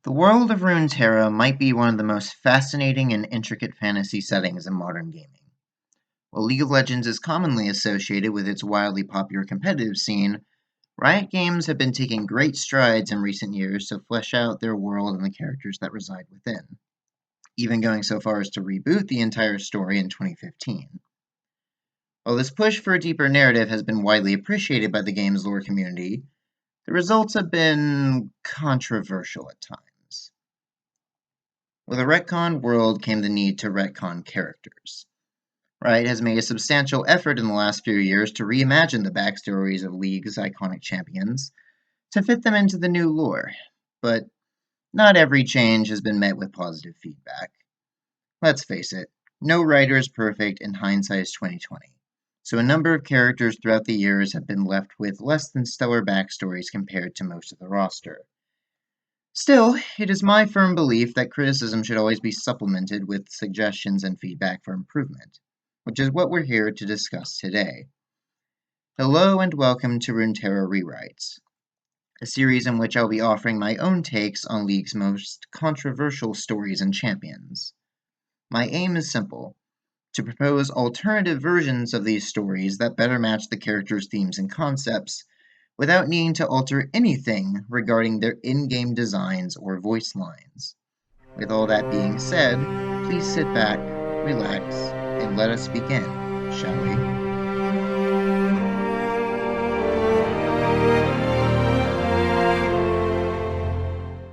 The world of Runeterra might be one of the most fascinating and intricate fantasy settings in modern gaming. While League of Legends is commonly associated with its wildly popular competitive scene, Riot Games have been taking great strides in recent years to flesh out their world and the characters that reside within, even going so far as to reboot the entire story in 2015. While this push for a deeper narrative has been widely appreciated by the game's lore community, the results have been controversial at times. With a retconned world came the need to retcon characters. Riot has made a substantial effort in the last few years to reimagine the backstories of League's iconic champions to fit them into the new lore, but not every change has been met with positive feedback. Let's face it, no writer is perfect and hindsight is 2020, so a number of characters throughout the years have been left with less than stellar backstories compared to most of the roster. Still, it is my firm belief that criticism should always be supplemented with suggestions and feedback for improvement, which is what we're here to discuss today. Hello and welcome to Runeterra Rewrites, a series in which I'll be offering my own takes on League's most controversial stories and champions. My aim is simple, to propose alternative versions of these stories that better match the characters' themes and concepts, without needing to alter anything regarding their in-game designs or voice lines. With all that being said, please sit back, relax, and let us begin, shall we?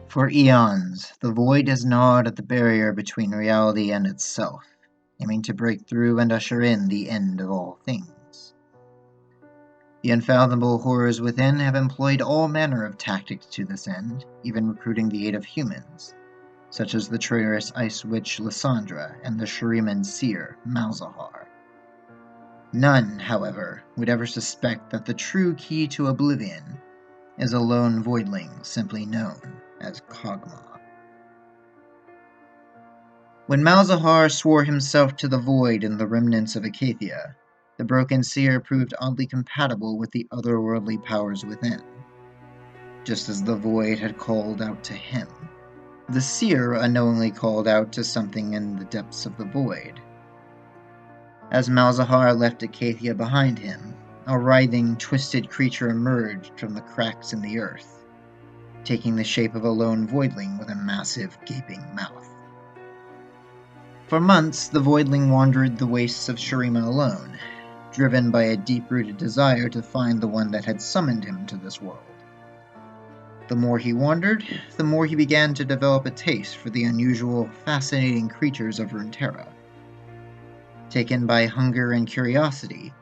For eons, the Void has gnawed at the barrier between reality and itself, aiming to break through and usher in the end of all things. The unfathomable horrors within have employed all manner of tactics to this end, even recruiting the aid of humans, such as the traitorous Ice Witch Lysandra and the Shuriman seer Malzahar. None, however, would ever suspect that the true key to oblivion is a lone voidling simply known as Kog'Maw. When Malzahar swore himself to the void in the remnants of Acacia, the broken seer proved oddly compatible with the otherworldly powers within, just as the void had called out to him. The seer unknowingly called out to something in the depths of the void. As Malzahar left Acacia behind him, a writhing, twisted creature emerged from the cracks in the earth, taking the shape of a lone voidling with a massive, gaping mouth. For months, the voidling wandered the wastes of Shurima alone, driven by a deep-rooted desire to find the one that had summoned him to this world. The more he wandered, the more he began to develop a taste for the unusual, fascinating creatures of Runeterra. Taken by hunger and curiosity,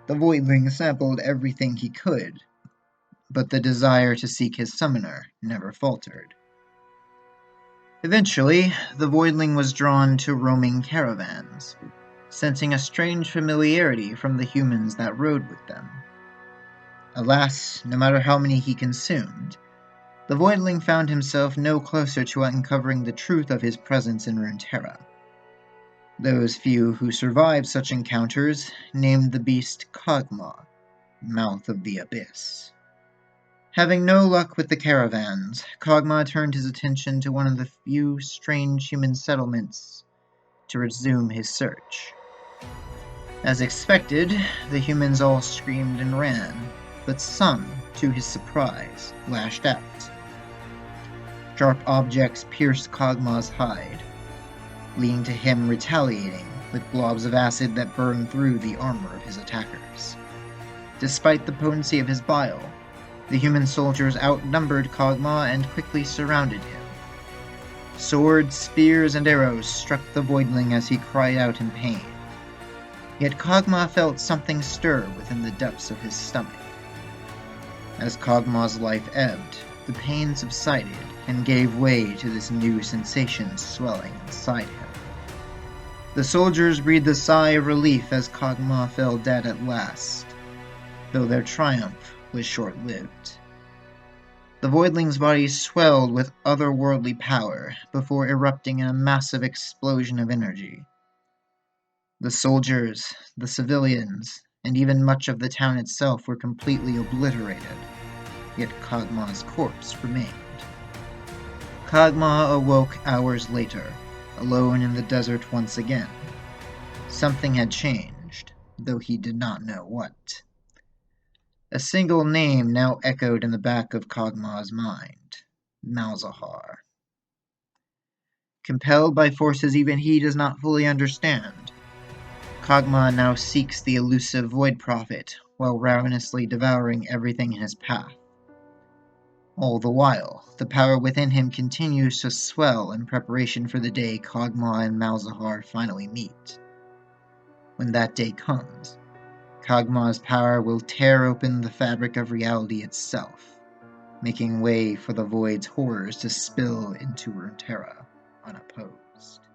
the voidling sampled everything he could, but the desire to seek his summoner never faltered. Eventually, the voidling was drawn to roaming caravans, sensing a strange familiarity from the humans that rode with them. Alas, no matter how many he consumed, the voidling found himself no closer to uncovering the truth of his presence in Runeterra. Those few who survived such encounters named the beast Kog'Maw, Mouth of the Abyss. Having no luck with the caravans, Kog'Maw turned his attention to one of the few strange human settlements to resume his search. As expected, the humans all screamed and ran, but some, to his surprise, lashed out. Sharp objects pierced Kog'Maw's hide, leading to him retaliating with blobs of acid that burned through the armor of his attackers. Despite the potency of his bile, the human soldiers outnumbered Kog'Maw and quickly surrounded him. Swords, spears, and arrows struck the voidling as he cried out in pain. Yet Kog'Maw felt something stir within the depths of his stomach. As Kog'Maw's life ebbed, the pain subsided and gave way to this new sensation swelling inside him. The soldiers breathed a sigh of relief as Kog'Maw fell dead at last, though their triumph was short-lived. The voidling's body swelled with otherworldly power before erupting in a massive explosion of energy. The soldiers, the civilians, and even much of the town itself were completely obliterated, yet Kog'Maw's corpse remained. Kog'Maw awoke hours later, alone in the desert once again. Something had changed, though he did not know what. A single name now echoed in the back of Kog'Maw's mind: Malzahar. Compelled by forces even he does not fully understand, Kog'Maw now seeks the elusive Void Prophet while ravenously devouring everything in his path. All the while, the power within him continues to swell in preparation for the day Kog'Maw and Malzahar finally meet. When that day comes, Kog'Maw's power will tear open the fabric of reality itself, making way for the Void's horrors to spill into Runeterra unopposed.